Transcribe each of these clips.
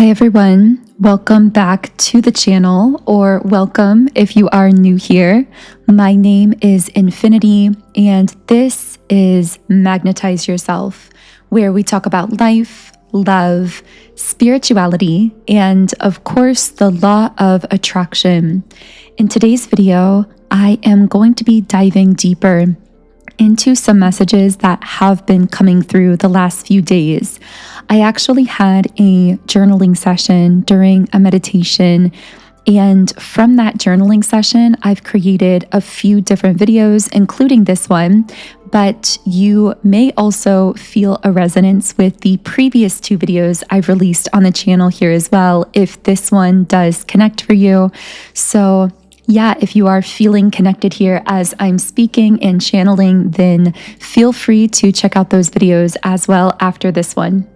Hi everyone, welcome back to the channel, or welcome if you are new here. My name is Infinity and this is Magnetize Yourself, where we talk about life, love, spirituality, and of course the law of attraction. In today's video, I am going to be diving deeper into some messages that have been coming through the last few days. I actually had a journaling session during a meditation, and from that journaling session, I've created a few different videos, including this one, but you may also feel a resonance with the previous two videos I've released on the channel here as well, if this one does connect for you. So yeah, if you are feeling connected here as I'm speaking and channeling, then feel free to check out those videos as well after this one.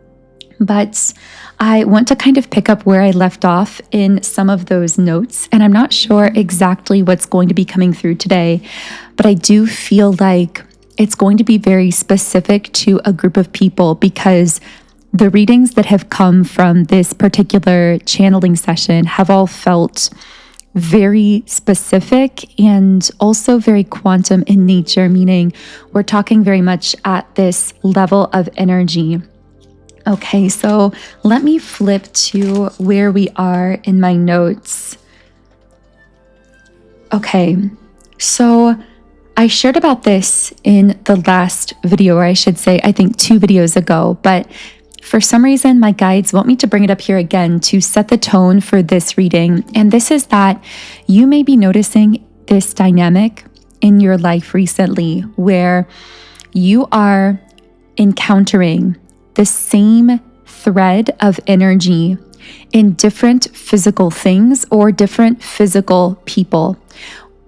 But I want to kind of pick up where I left off in some of those notes, and I'm not sure exactly what's going to be coming through today, but I do feel like it's going to be very specific to a group of people, because the readings that have come from this particular channeling session have all felt very specific and also very quantum in nature, meaning we're talking very much at this level of energy. Okay, so let me flip to where we are in my notes. Okay, so I shared about this in the last video, or I should say, I think 2 videos ago, but for some reason, my guides want me to bring it up here again to set the tone for this reading. And this is that you may be noticing this dynamic in your life recently where you are encountering the same thread of energy in different physical things or different physical people.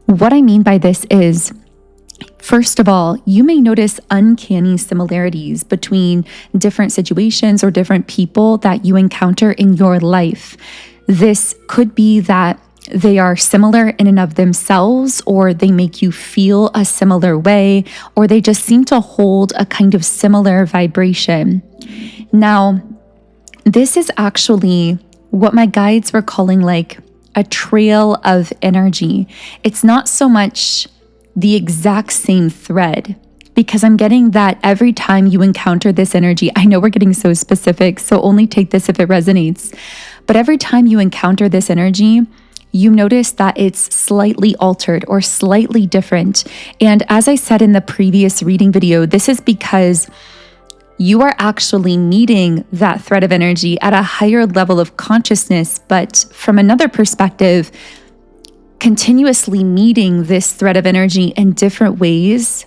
What I mean by this is, first of all, you may notice uncanny similarities between different situations or different people that you encounter in your life. This could be that they are similar in and of themselves, or they make you feel a similar way, or they just seem to hold a kind of similar vibration. Now, this is actually what my guides were calling like a trail of energy. It's not so much the exact same thread, because I'm getting that every time you encounter this energy, I know we're getting so specific, so only take this if it resonates, but every time you encounter this energy, you notice that it's slightly altered or slightly different. And as I said in the previous reading video, this is because you are actually meeting that thread of energy at a higher level of consciousness, but from another perspective, continuously meeting this thread of energy in different ways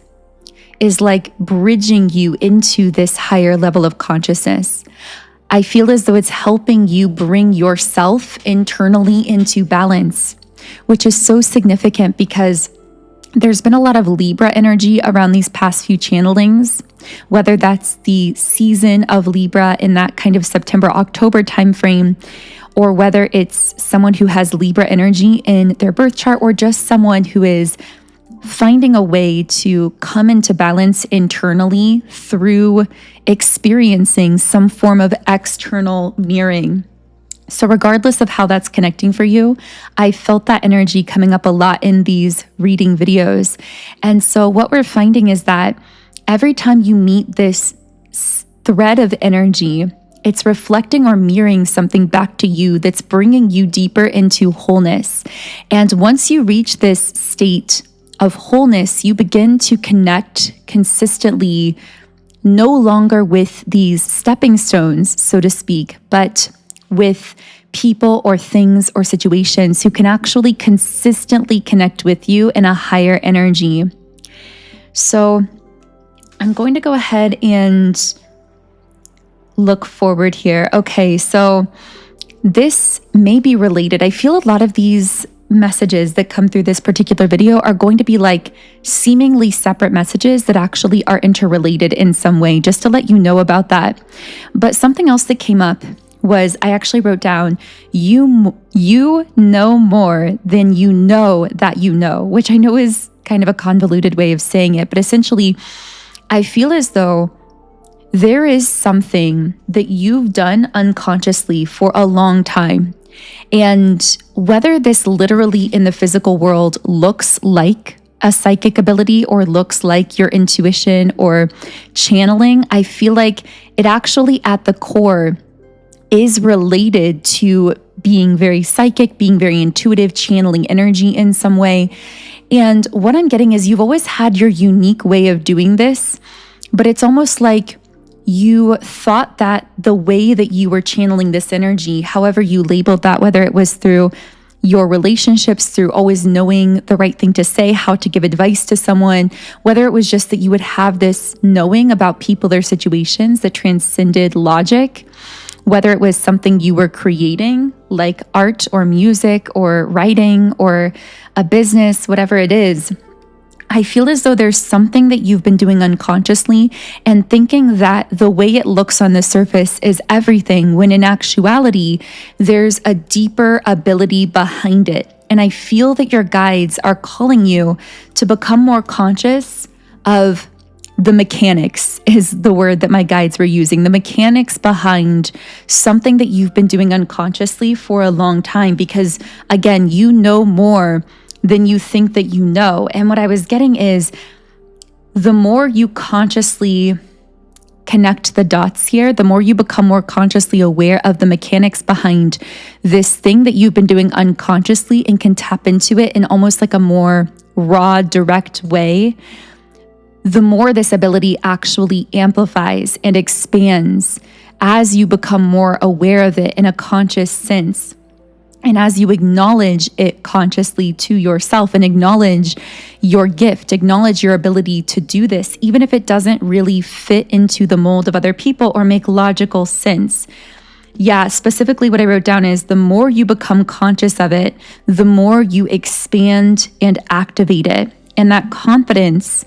is like bridging you into this higher level of consciousness. I feel as though it's helping you bring yourself internally into balance, which is so significant because there's been a lot of Libra energy around these past few channelings, whether that's the season of Libra in that kind of September-October timeframe, or whether it's someone who has Libra energy in their birth chart, or just someone who is finding a way to come into balance internally through experiencing some form of external mirroring. So regardless of how that's connecting for you, I felt that energy coming up a lot in these reading videos. And so what we're finding is that every time you meet this thread of energy, it's reflecting or mirroring something back to you that's bringing you deeper into wholeness. And once you reach this state of wholeness, you begin to connect consistently, no longer with these stepping stones, so to speak, but with people or things or situations who can actually consistently connect with you in a higher energy. So I'm going to go ahead and look forward here. Okay, so this may be related. I feel a lot of these messages that come through this particular video are going to be like seemingly separate messages that actually are interrelated in some way, just to let you know about that. But something else that came up was I actually wrote down, you know more than you know that you know, which I know is kind of a convoluted way of saying it, but essentially I feel as though there is something that you've done unconsciously for a long time. And whether this literally in the physical world looks like a psychic ability or looks like your intuition or channeling, I feel like it actually at the core is related to being very psychic, being very intuitive, channeling energy in some way. And what I'm getting is you've always had your unique way of doing this, but it's almost like you thought that the way that you were channeling this energy, however you labeled that, whether it was through your relationships, through always knowing the right thing to say, how to give advice to someone, whether it was just that you would have this knowing about people or situations that transcended logic, whether it was something you were creating like art or music or writing or a business, whatever it is, I feel as though there's something that you've been doing unconsciously and thinking that the way it looks on the surface is everything, when in actuality, there's a deeper ability behind it. And I feel that your guides are calling you to become more conscious of the mechanics, is the word that my guides were using, the mechanics behind something that you've been doing unconsciously for a long time, because again, you know more than you think that you know. And what I was getting is the more you consciously connect the dots here, the more you become more consciously aware of the mechanics behind this thing that you've been doing unconsciously and can tap into it in almost like a more raw, direct way, the more this ability actually amplifies and expands as you become more aware of it in a conscious sense. And as you acknowledge it consciously to yourself and acknowledge your gift, acknowledge your ability to do this, even if it doesn't really fit into the mold of other people or make logical sense. Yeah, specifically what I wrote down is the more you become conscious of it, the more you expand and activate it. And that confidence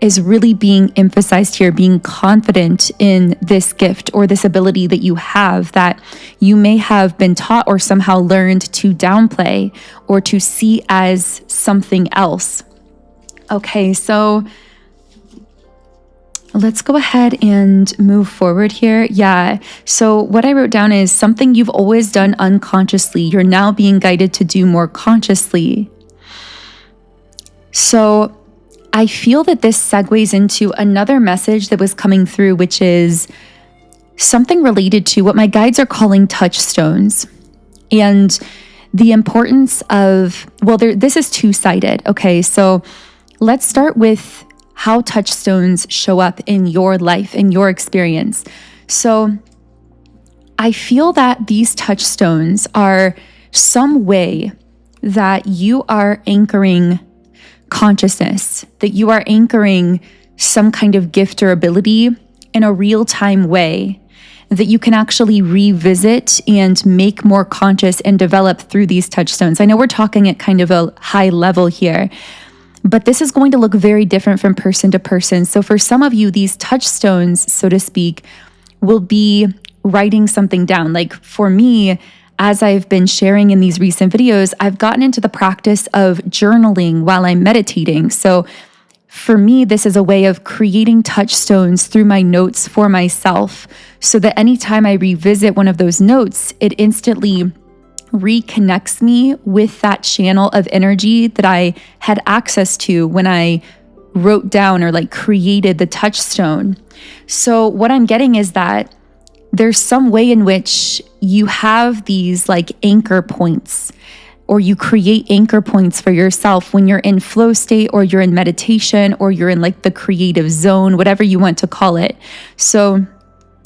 is really being emphasized here, being confident in this gift or this ability that you have that you may have been taught or somehow learned to downplay or to see as something else. Okay, so let's go ahead and move forward here. Yeah, so what I wrote down is something you've always done unconsciously, you're now being guided to do more consciously. So I feel that this segues into another message that was coming through, which is something related to what my guides are calling touchstones and the importance of, well, this is two-sided. Okay, so let's start with how touchstones show up in your life, in your experience. So I feel that these touchstones are some way that you are anchoring consciousness, that you are anchoring some kind of gift or ability in a real-time way that you can actually revisit and make more conscious and develop through these touchstones. I know we're talking at kind of a high level here, but this is going to look very different from person to person. So for some of you, these touchstones, so to speak, will be writing something down. Like for me, as I've been sharing in these recent videos, I've gotten into the practice of journaling while I'm meditating. So for me, this is a way of creating touchstones through my notes for myself so that anytime I revisit one of those notes, it instantly reconnects me with that channel of energy that I had access to when I wrote down or like created the touchstone. So what I'm getting is that there's some way in which you have these like anchor points, or you create anchor points for yourself when you're in flow state or you're in meditation or you're in like the creative zone, whatever you want to call it. So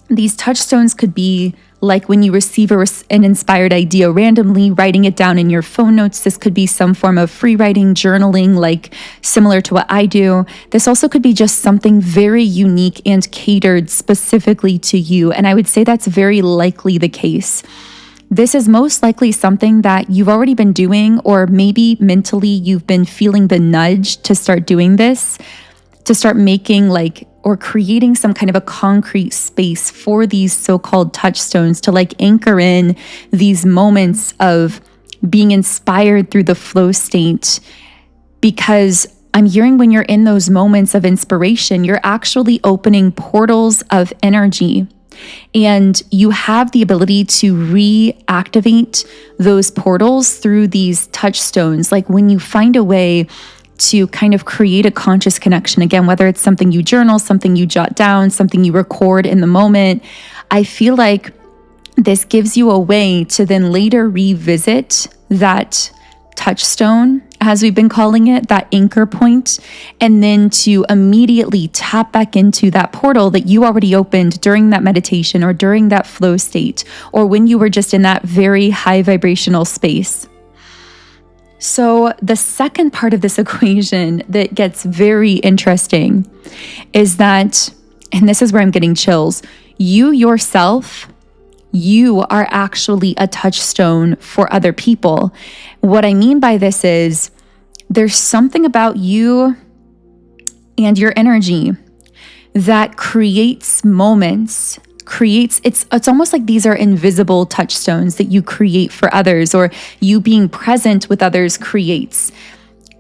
these touchstones could be like when you receive an inspired idea randomly, writing it down in your phone notes. This could be some form of free writing, journaling, like similar to what I do. This also could be just something very unique and catered specifically to you. And I would say that's very likely the case. This is most likely something that you've already been doing, or maybe mentally you've been feeling the nudge to start doing this, to start making like or creating some kind of a concrete space for these so-called touchstones to like anchor in these moments of being inspired through the flow state. Because I'm hearing when you're in those moments of inspiration, you're actually opening portals of energy. And you have the ability to reactivate those portals through these touchstones. Like when you find a way to kind of create a conscious connection, again, whether it's something you journal, something you jot down, something you record in the moment, I feel like this gives you a way to then later revisit that touchstone, as we've been calling it, that anchor point, and then to immediately tap back into that portal that you already opened during that meditation or during that flow state, or when you were just in that very high vibrational space. So the second part of this equation that gets very interesting is that, and this is where I'm getting chills, you yourself, you are actually a touchstone for other people. What I mean by this is there's something about you and your energy that creates moments, it's almost like these are invisible touchstones that you create for others, or you being present with others creates.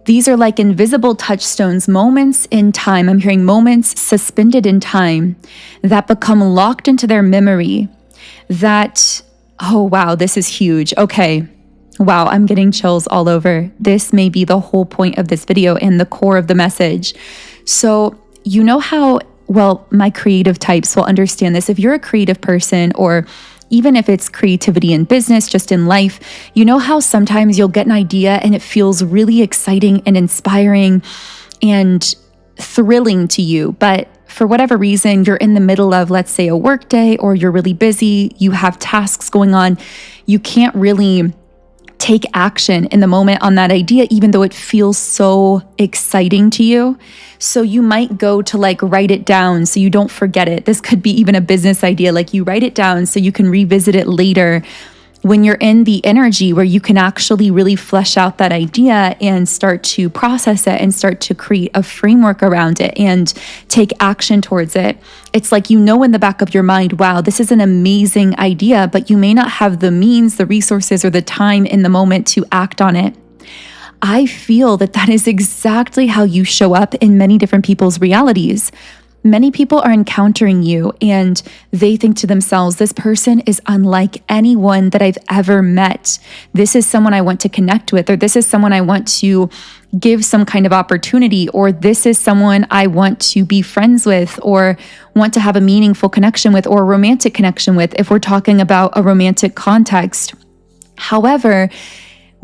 These are like invisible touchstones, moments in time. I'm hearing moments suspended in time that become locked into their memory. That, oh wow, this is huge. Okay. Wow, I'm getting chills all over. This may be the whole point of this video and the core of the message. So you know how, well, my creative types will understand this. If you're a creative person, or even if it's creativity in business, just in life, you know how sometimes you'll get an idea and it feels really exciting and inspiring and thrilling to you, but for whatever reason, you're in the middle of, let's say, a work day, or you're really busy, you have tasks going on, you can't really take action in the moment on that idea, even though it feels so exciting to you. So you might go to like write it down so you don't forget it. This could be even a business idea, like you write it down so you can revisit it later when you're in the energy where you can actually really flesh out that idea and start to process it and start to create a framework around it and take action towards it. It's like, you know, in the back of your mind, wow, this is an amazing idea, but you may not have the means, the resources, or the time in the moment to act on it. I feel that that is exactly how you show up in many different people's realities. Many people are encountering you and they think to themselves, this person is unlike anyone that I've ever met. This is someone I want to connect with, or this is someone I want to give some kind of opportunity, or this is someone I want to be friends with or want to have a meaningful connection with, or a romantic connection with, if we're talking about a romantic context. However,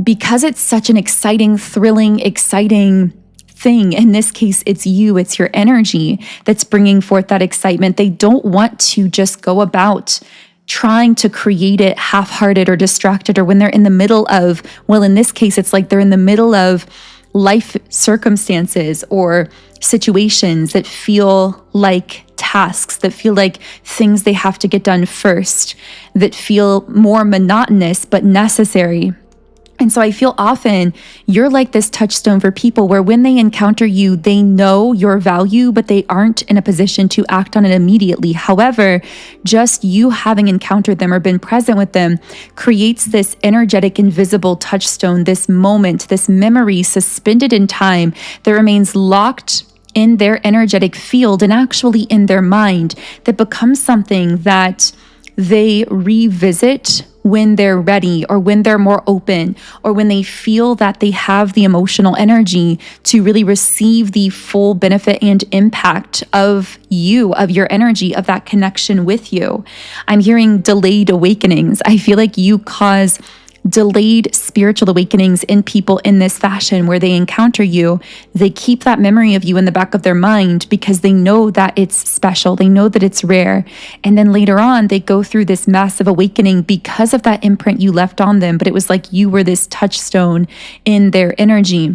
because it's such an exciting, thrilling, exciting thing, in this case, it's you, it's your energy that's bringing forth that excitement. They don't want to just go about trying to create it half-hearted or distracted, or when they're in the middle of, well, in this case, it's like they're in the middle of life circumstances or situations that feel like tasks, that feel like things they have to get done first, that feel more monotonous but necessary. And so I feel often you're like this touchstone for people where when they encounter you, they know your value, but they aren't in a position to act on it immediately. However, just you having encountered them or been present with them creates this energetic, invisible touchstone, this moment, this memory suspended in time that remains locked in their energetic field and actually in their mind, that becomes something that they revisit when they're ready, or when they're more open, or when they feel that they have the emotional energy to really receive the full benefit and impact of you, of your energy, of that connection with you. I'm hearing delayed awakenings. I feel like you cause delayed spiritual awakenings in people in this fashion, where they encounter you, they keep that memory of you in the back of their mind because they know that it's special, they know that it's rare, and then later on they go through this massive awakening because of that imprint you left on them, but it was like you were this touchstone in their energy.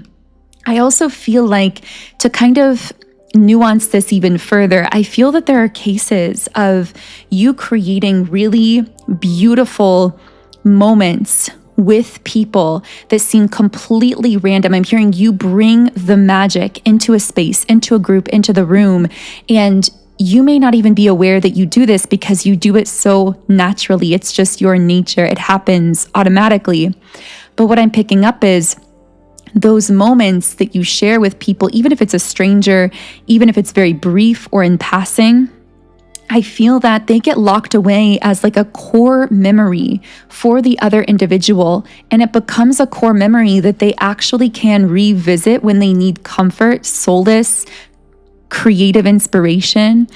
I also feel like, to kind of nuance this even further, I feel that there are cases of you creating really beautiful moments with people that seem completely random. I'm hearing you bring the magic into a space, into a group, into the room, and you may not even be aware that you do this because you do it so naturally. It's just your nature. It happens automatically. But what I'm picking up is those moments that you share with people, even if it's a stranger, even if it's very brief or in passing, I feel that they get locked away as like a core memory for the other individual. And it becomes a core memory that they actually can revisit when they need comfort, solace, creative inspiration,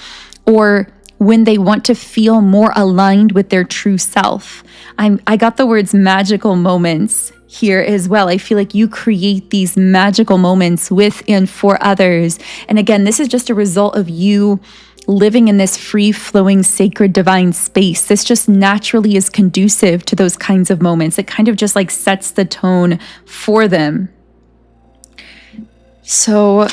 or when they want to feel more aligned with their true self. I got the words magical moments here as well. I feel like you create these magical moments with and for others. And again, this is just a result of you living in this free-flowing, sacred, divine space. This just naturally is conducive to those kinds of moments. It kind of just like sets the tone for them. So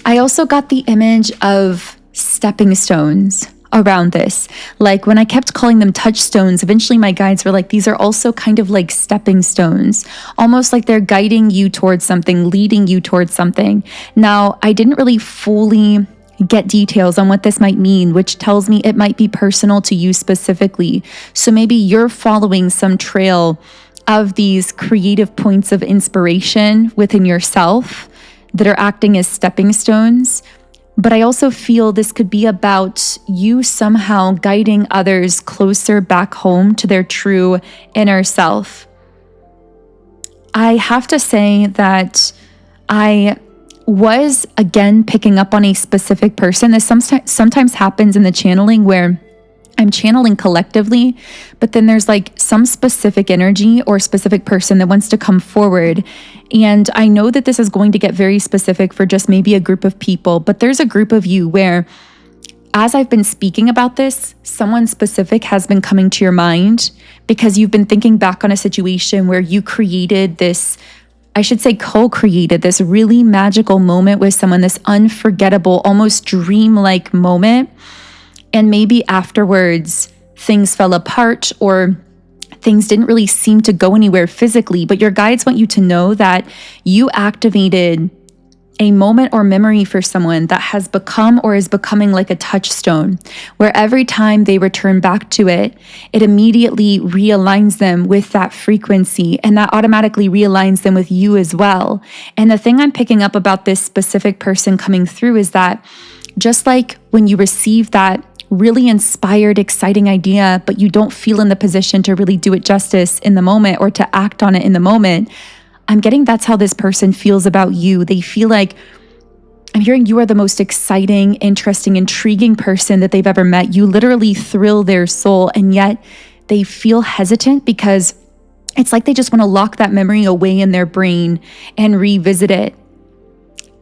I also got the image of stepping stones around this. Like when I kept calling them touchstones, eventually my guides were like, these are also kind of like stepping stones, almost like they're guiding you towards something, leading you towards something. Now, I didn't really fully get details on what this might mean, which tells me it might be personal to you specifically. So maybe you're following some trail of these creative points of inspiration within yourself that are acting as stepping stones. But I also feel this could be about you somehow guiding others closer back home to their true inner self. I have to say that I was again picking up on a specific person. This sometimes happens in the channeling where I'm channeling collectively, but then there's like some specific energy or specific person that wants to come forward. And I know that this is going to get very specific for just maybe a group of people, but there's a group of you where, as I've been speaking about this, someone specific has been coming to your mind because you've been thinking back on a situation where you created this, I should say co-created this really magical moment with someone, this unforgettable, almost dream-like moment. And maybe afterwards, things fell apart or things didn't really seem to go anywhere physically, but your guides want you to know that you activated a moment or memory for someone that has become or is becoming like a touchstone, where every time they return back to it, it immediately realigns them with that frequency, and that automatically realigns them with you as well. And the thing I'm picking up about this specific person coming through is that just like when you receive that really inspired, exciting idea, but you don't feel in the position to really do it justice in the moment or to act on it in the moment, I'm getting that's how this person feels about you. They feel like, I'm hearing you are the most exciting, interesting, intriguing person that they've ever met. You literally thrill their soul, and yet they feel hesitant because it's like they just want to lock that memory away in their brain and revisit it.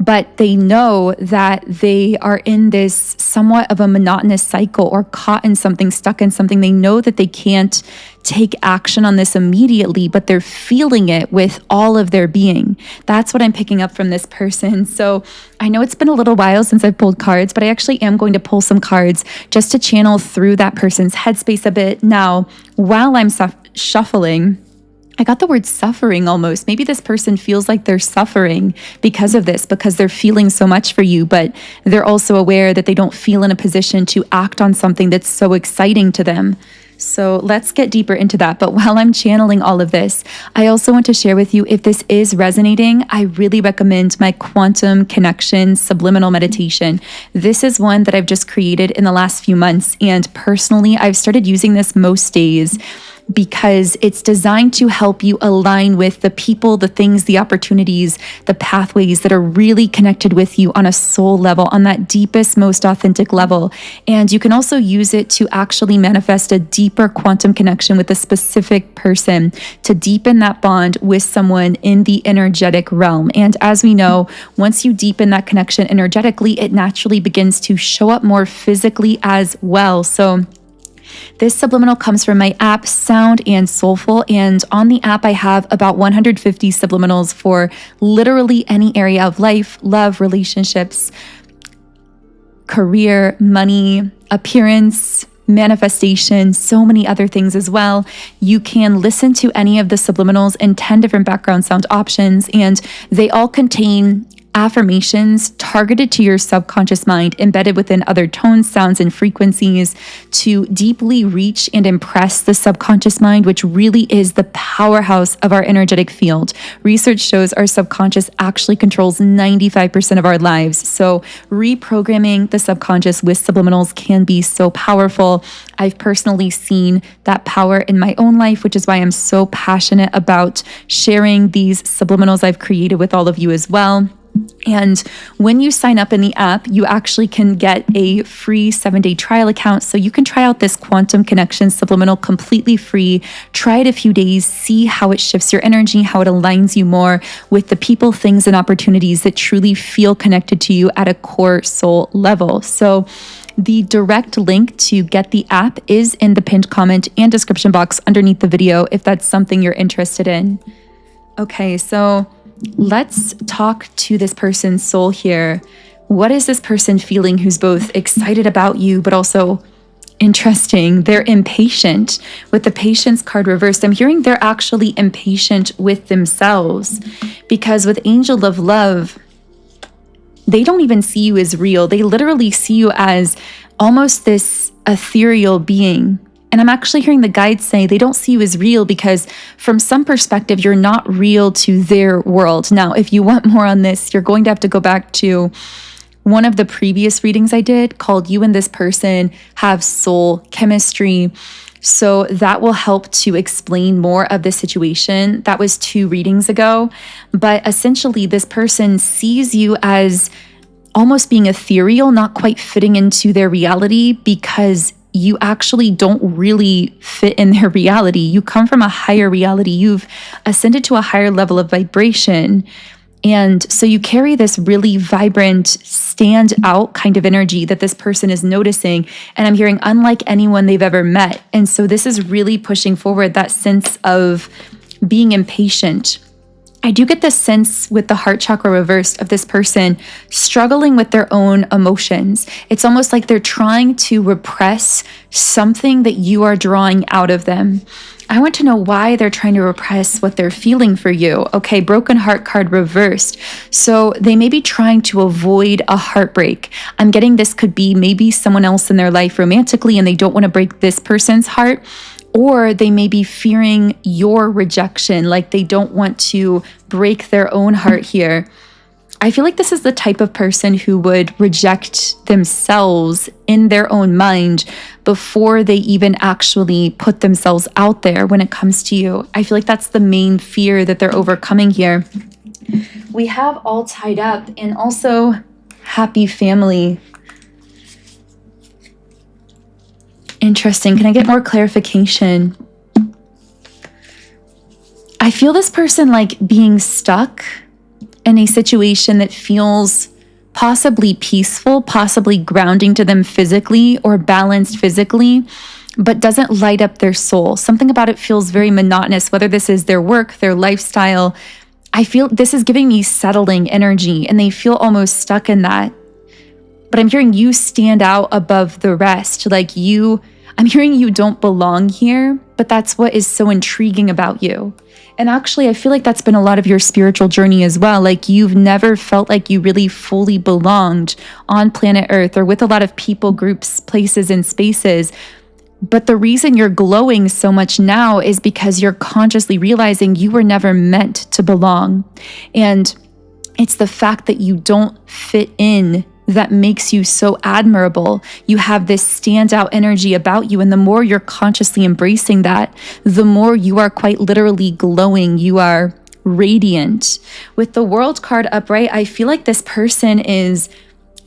But they know that they are in this somewhat of a monotonous cycle or caught in something, stuck in something. They know that they can't take action on this immediately, but they're feeling it with all of their being. That's what I'm picking up from this person. So I know it's been a little while since I've pulled cards, but I actually am going to pull some cards just to channel through that person's headspace a bit. Now, while I'm shuffling, I got the word suffering almost. Maybe this person feels like they're suffering because of this, because they're feeling so much for you, but they're also aware that they don't feel in a position to act on something that's so exciting to them. So let's get deeper into that. But while I'm channeling all of this, I also want to share with you, if this is resonating, I really recommend my quantum connection subliminal meditation. This is one that I've just created in the last few months. And personally, I've started using this most days because it's designed to help you align with the people, the things, the opportunities, the pathways that are really connected with you on a soul level, on that deepest, most authentic level. And you can also use it to actually manifest a deeper quantum connection with a specific person, to deepen that bond with someone in the energetic realm. And as we know, once you deepen that connection energetically, it naturally begins to show up more physically as well. So this subliminal comes from my app, Sound and Soulful, and on the app I have about 150 subliminals for literally any area of life, love, relationships, career, money, appearance, manifestation, so many other things as well. You can listen to any of the subliminals in 10 different background sound options, and they all contain affirmations targeted to your subconscious mind, embedded within other tones, sounds, and frequencies to deeply reach and impress the subconscious mind, which really is the powerhouse of our energetic field. Research shows our subconscious actually controls 95% of our lives. So reprogramming the subconscious with subliminals can be so powerful. I've personally seen that power in my own life, which is why I'm so passionate about sharing these subliminals I've created with all of you as well. And when you sign up in the app, you actually can get a free 7-day trial account. So you can try out this Quantum Connection Subliminal completely free. Try it a few days, see how it shifts your energy, how it aligns you more with the people, things, and opportunities that truly feel connected to you at a core soul level. So the direct link to get the app is in the pinned comment and description box underneath the video if that's something you're interested in. Okay, so let's talk to this person's soul here. What is this person feeling who's both excited about you, but also interesting? They're impatient with the Patience card reversed. I'm hearing they're actually impatient with themselves because with Angel of Love, they don't even see you as real. They literally see you as almost this ethereal being. And I'm actually hearing the guides say they don't see you as real because from some perspective, you're not real to their world. Now, if you want more on this, you're going to have to go back to one of the previous readings I did called You and This Person Have Soul Chemistry. So that will help to explain more of the situation. That was 2 readings ago. But essentially, this person sees you as almost being ethereal, not quite fitting into their reality because you actually don't really fit in their reality. You come from a higher reality. You've ascended to a higher level of vibration. And so you carry this really vibrant, stand out kind of energy that this person is noticing. And I'm hearing unlike anyone they've ever met. And so this is really pushing forward that sense of being impatient. I do get this sense with the heart chakra reversed of this person struggling with their own emotions. It's almost like they're trying to repress something that you are drawing out of them. I want to know why they're trying to repress what they're feeling for you. Okay, broken heart card reversed. So they may be trying to avoid a heartbreak. I'm getting this could be maybe someone else in their life romantically and they don't want to break this person's heart. Or they may be fearing your rejection, like they don't want to break their own heart here. I feel like this is the type of person who would reject themselves in their own mind before they even actually put themselves out there when it comes to you. I feel like that's the main fear that they're overcoming here. We have all tied up and also happy family. Interesting. Can I get more clarification? I feel this person like being stuck in a situation that feels possibly peaceful, possibly grounding to them physically or balanced physically, but doesn't light up their soul. Something about it feels very monotonous, whether this is their work, their lifestyle. I feel this is giving me settling energy and they feel almost stuck in that. But I'm hearing you stand out above the rest. I'm hearing you don't belong here, but that's what is so intriguing about you. And actually, I feel like that's been a lot of your spiritual journey as well. Like you've never felt like you really fully belonged on planet Earth or with a lot of people, groups, places, and spaces. But the reason you're glowing so much now is because you're consciously realizing you were never meant to belong. And it's the fact that you don't fit in that makes you so admirable. You have this standout energy about you. And the more you're consciously embracing that, the more you are quite literally glowing. You are radiant. With the World card upright, I feel like this person is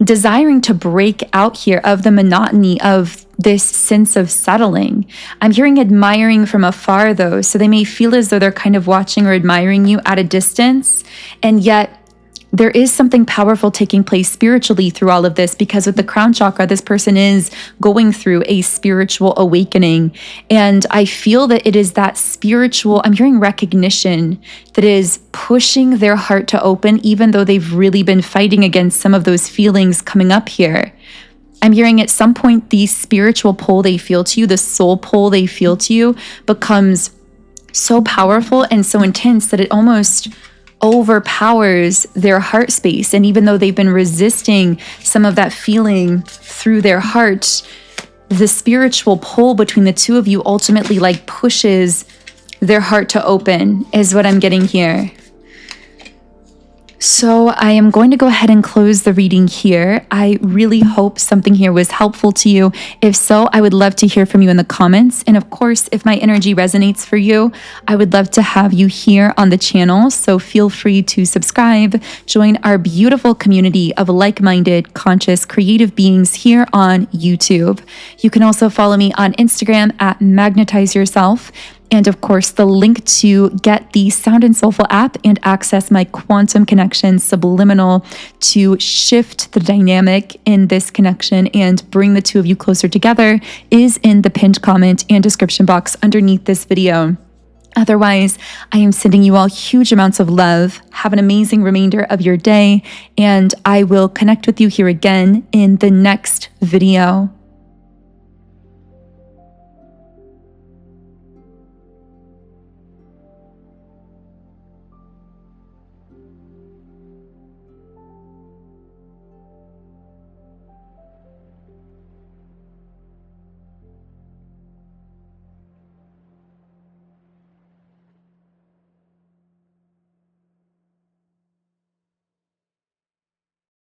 desiring to break out here of the monotony of this sense of settling. I'm hearing admiring from afar though. So they may feel as though they're kind of watching or admiring you at a distance. And yet there is something powerful taking place spiritually through all of this because with the crown chakra, this person is going through a spiritual awakening. And I feel that it is that spiritual, I'm hearing recognition that is pushing their heart to open, even though they've really been fighting against some of those feelings coming up here. I'm hearing at some point the spiritual pull they feel to you, the soul pull they feel to you becomes so powerful and so intense that it almost overpowers their heart space. And even though they've been resisting some of that feeling through their heart, the spiritual pull between the two of you ultimately like pushes their heart to open, is what I'm getting here. So I am going to go ahead and close the reading here. I really hope something here was helpful to you. If so, I would love to hear from you in the comments. And of course, if my energy resonates for you, I would love to have you here on the channel. So feel free to subscribe, join our beautiful community of like-minded, conscious, creative beings here on YouTube. You can also follow me on Instagram at Magnetize Yourself. And of course, the link to get the Sound and Soulful app and access my quantum connection, Subliminal, to shift the dynamic in this connection and bring the two of you closer together is in the pinned comment and description box underneath this video. Otherwise, I am sending you all huge amounts of love. Have an amazing remainder of your day, and I will connect with you here again in the next video.